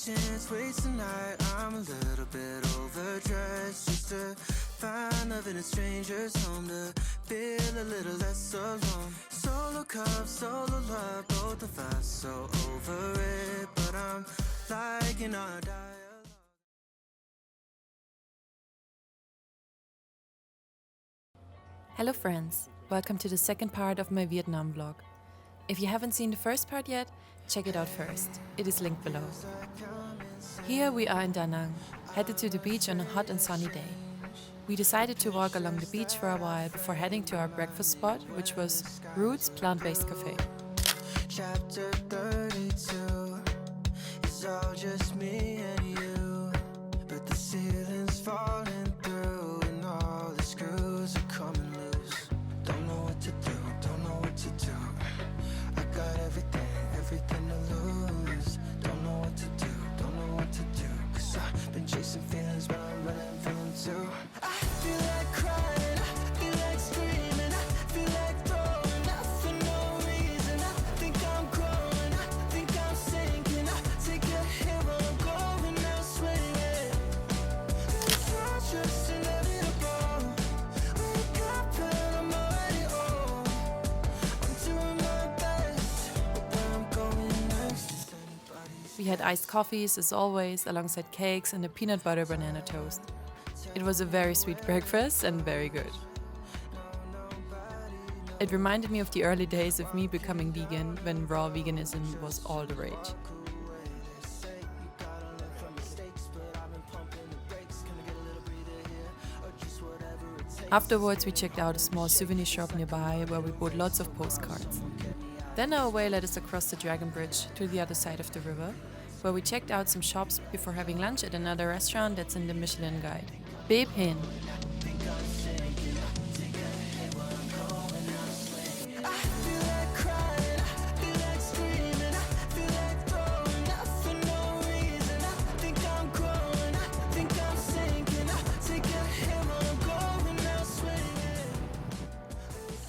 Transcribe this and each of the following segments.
chance, waste the night. I'm a little bit overdressed just to find love in a stranger's home, to feel a little less alone. Solo cup, solo love, both of us so over it, but I'm liking our dialogue. Hello friends, welcome to the second part of my Vietnam vlog. If you haven't seen the first part yet, check it out first. It is linked below. Here we are in Da Nang, headed to the beach on a hot and sunny day. We decided to walk along the beach for a while before heading to our breakfast spot, which was Roots Plant-Based Cafe. Chapter 32 is all just me and you, but the ceiling's falling through and all the screws are coming loose. Don't know what to do, don't know what to do. I got everything to lose. Don't know what to do, don't know what to do. 'Cause I've been chasing feelings, but I'm running from them too. I feel like crying, I feel like screaming, I feel like throwing up for no reason. I think I'm growing, I think I'm sinking. I take a hit while I'm going out swinging. It's not just inevitable. Wake up and I'm already old. I'm doing my best, but where I'm going next is anybody's. We had iced coffees, as always, alongside cakes and a peanut butter banana toast. It was a very sweet breakfast and very good. It reminded me of the early days of me becoming vegan, when raw veganism was all the rage. Afterwards, we checked out a small souvenir shop nearby where we bought lots of postcards. Then our way led us across the Dragon Bridge to the other side of the river, where we checked out some shops before having lunch at another restaurant that's in the Michelin Guide. Bep Hin.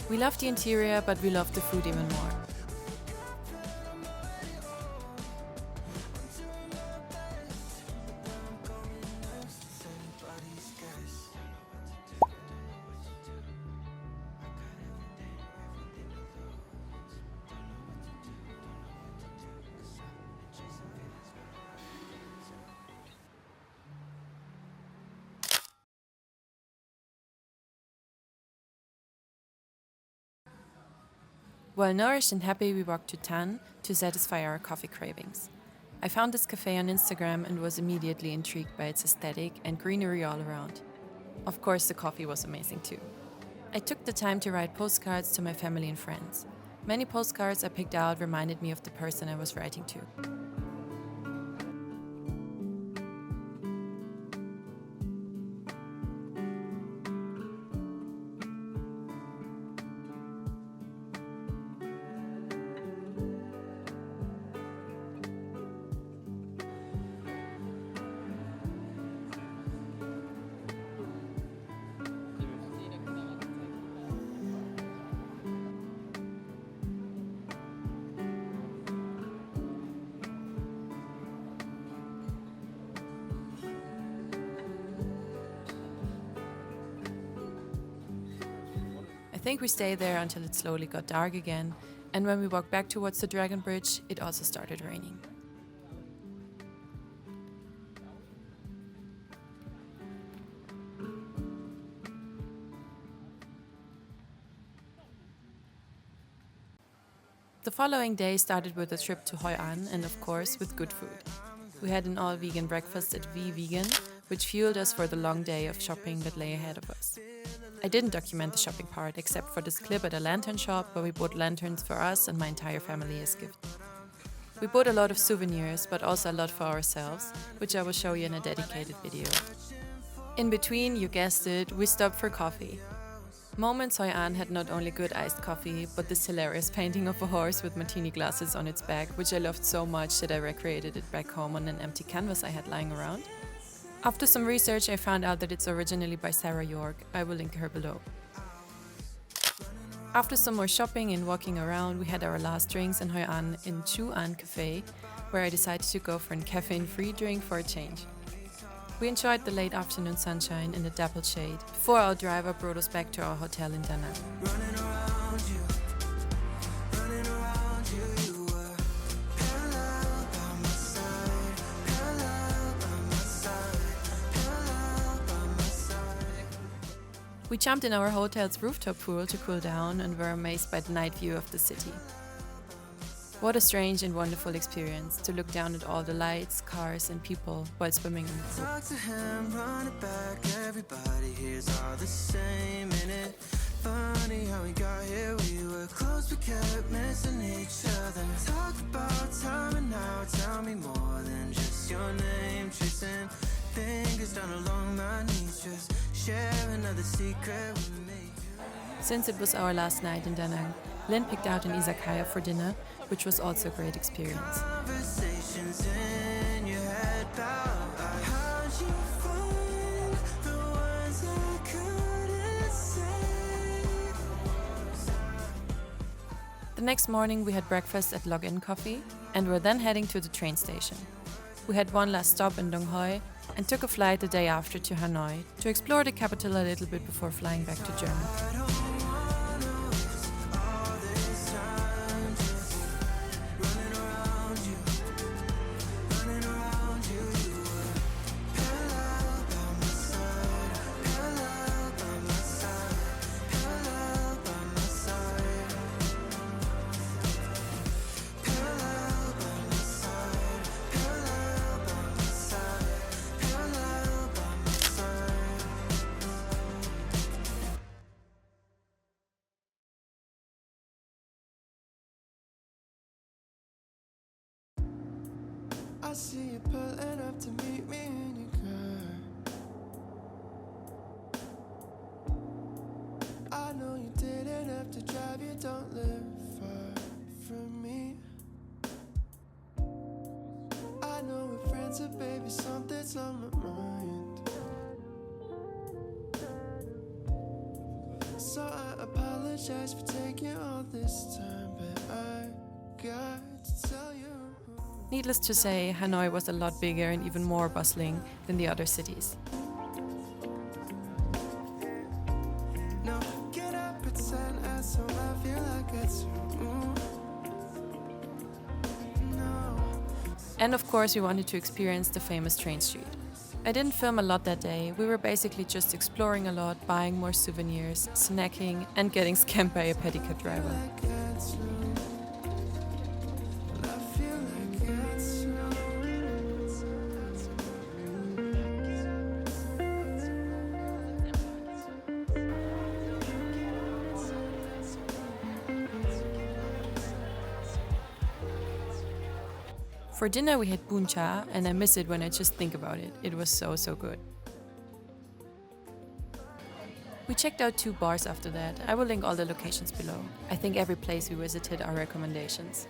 We loved the interior, but we loved the food even more. Well nourished and happy, we walked to Tan to satisfy our coffee cravings. I found this cafe on Instagram and was immediately intrigued by its aesthetic and greenery all around. Of course, the coffee was amazing too. I took the time to write postcards to my family and friends. Many postcards I picked out reminded me of the person I was writing to. I think we stayed there until it slowly got dark again, and when we walked back towards the Dragon Bridge, it also started raining. The following day started with a trip to Hội An and of course with good food. We had an all-vegan breakfast at V Vegan, which fueled us for the long day of shopping that lay ahead of us. I didn't document the shopping part except for this clip at a lantern shop where we bought lanterns for us and my entire family as gift. We bought a lot of souvenirs, but also a lot for ourselves, which I will show you in a dedicated video. In between, you guessed it, we stopped for coffee. Moments Hội An had not only good iced coffee, but this hilarious painting of a horse with martini glasses on its back, which I loved so much that I recreated it back home on an empty canvas I had lying around. After some research, I found out that it's originally by Sarah York. I will link her below. After some more shopping and walking around, we had our last drinks in Hội An in Chu An Cafe, where I decided to go for a caffeine-free drink for a change. We enjoyed the late afternoon sunshine in the dappled shade before our driver brought us back to our hotel in Đà Nẵng. Running around you, you were parallel by my side, parallel by my side, parallel by my side. We jumped in our hotel's rooftop pool to cool down and were amazed by the night view of the city. What a strange and wonderful experience to look down at all the lights, cars and people while swimming in the pool. Talk to him, run it back, everybody here's all the same, ain't it? Funny how we got here, we were close but kept missing each other. Talk about time and now tell me more than just your name. Chasing fingers down along my knees, just share another secret with me. Since it was our last night in Đà Nẵng, Lynn picked out an izakaya for dinner, which was also a great experience. Conversations in your head about how'd you find the words I couldn't say. The next morning we had breakfast at Login Coffee and were then heading to the train station. We had one last stop in Đồng Hới and took a flight the day after to Hanoi to explore the capital a little bit before flying back to Germany. I don't wanna waste all this time just running around you, running around you. You were parallel by my side, parallel by my side, parallel by my side, parallel by my side, parallel by my side, parallel by my side. I see you pulling up to meet me in your car. I know you didn't have to drive, you don't live far from me. I know we're friends, but baby, something's on my mind. So I apologize for taking all this time, but I got to tell you. Needless to say, Hanoi was a lot bigger and even more bustling than the other cities. No, get up, pretend as so I feel like it's no. And of course we wanted to experience the famous train street. I didn't film a lot that day, we were basically just exploring a lot, buying more souvenirs, snacking and getting scammed by a pedicab driver. Like it's I feel like it's For dinner we had bún chả and I miss it when I just think about it. It was so good. We checked out 2 bars after that. I will link all the locations below. I think every place we visited are recommendations.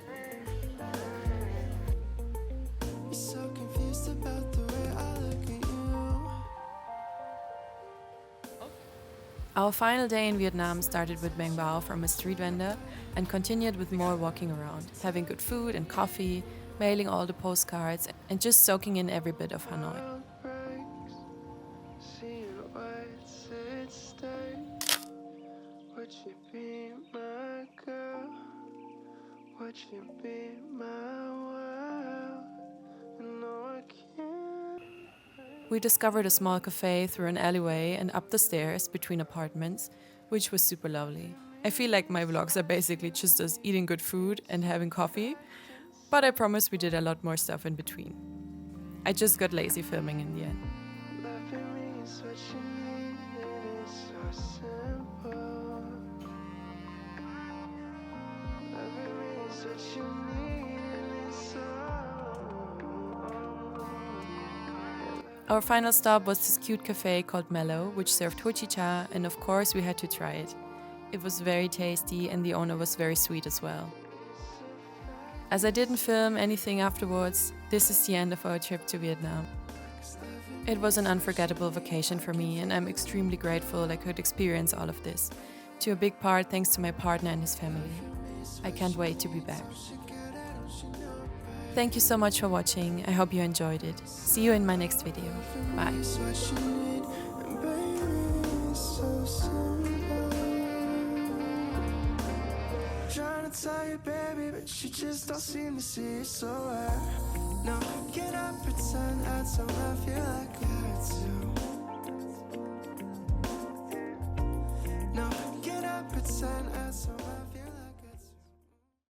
You're so confused about the way I look at you. Our final day in Vietnam started with bang bao from a street vendor and continued with more walking around, having good food and coffee, mailing all the postcards and just soaking in every bit of Hanoi. World breaks, silhouettes at stake. Would you be my girl? Would you be my world? No, I can't. We discovered a small cafe through an alleyway and up the stairs between apartments, which was super lovely. I feel like my vlogs are basically just us eating good food and having coffee, but I promise we did a lot more stuff in between. I just got lazy filming in the end. Loving me is what you need, and it's so simple. Loving me is what you need, and it's so. Our final stop was this cute cafe called Mellow, which served hojicha, and of course we had to try it. It was very tasty and the owner was very sweet as well. As I didn't film anything afterwards, this is the end of our trip to Vietnam. It was an unforgettable vacation for me and I'm extremely grateful I could experience all of this, to a big part thanks to my partner and his family. I can't wait to be back. Thank you so much for watching. I hope you enjoyed it. See you in my next video. Bye. It's what you need, and baby, it's so simple. Trying to tell you, baby, but you just don't seem to see it. So no, can I pretend I don't love you like I do?